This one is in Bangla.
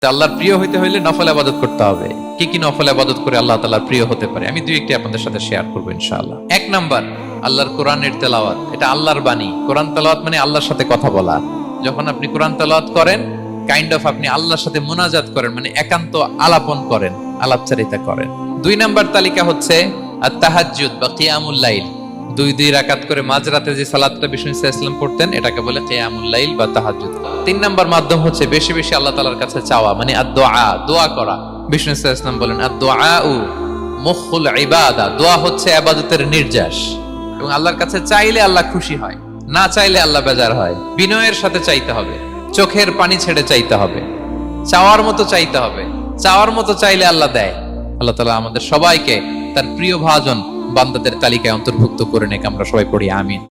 আল্লাহর প্রিয় হইতে হইলে নফল ইবাদত করতে হবে। কি কি নফল ইবাদত করে আল্লাহ তাআলার প্রিয় হতে পারে আমি দুই একটি আপনাদের সাথে শেয়ার করব ইনশাআল্লাহ। এক নাম্বার, আল্লাহর কোরআনের তেলাওয়াত। এটা আল্লাহর বাণী। কোরআন তেলাওয়াত মানে আল্লাহর সাথে কথা বলা। যখন আপনি কোরআন তেলাওয়াত করেন, কাইন্ড অফ আপনি আল্লাহর সাথে মুনাজাত করেন, মানে একান্ত আলাপন করেন, আলাপচারিতা করেন। দুই নাম্বার তালিকা হচ্ছে আত-তাহাজ্জুদ বা কিয়ামুল লাইল। দুই রাকাত করে মাঝরাতে যে সালাতটা বিষ্ণু সাল্লাল্লাহু আলাইহি ওয়াসাল্লাম পড়তেন, এটাকে বলে কিয়ামুল লাইল বা তাহাজ্জুদ। তিন নাম্বার মাধ্যম হচ্ছে বেশি বেশি আল্লাহ তাআলার কাছে চাওয়া, মানে আদ-দুআ, দোয়া করা। বিষ্ণু সাল্লাল্লাহু আলাইহি ওয়াসাল্লাম বলেন আদ-দুআউ মুখুল ইবাদা, দোয়া হচ্ছে ইবাদতের নির্যাস। এবং আল্লাহর কাছে চাইলে আল্লাহ খুশি হয়, না চাইলে আল্লাহ বেজার হয়। বিনয়ের সাথে চাইতে হবে, চোখের পানি ছেড়ে চাইতে হবে, চাওয়ার মতো চাইতে হবে। চাওয়ার মতো চাইলে আল্লাহ দেয়। আল্লাহ তাআলা আমাদের সবাইকে তার প্রিয় ভাজন বান্দাদের তালিকায় অন্তর্ভুক্ত করে নেক। আমরা সবাই পড়ি আমিন।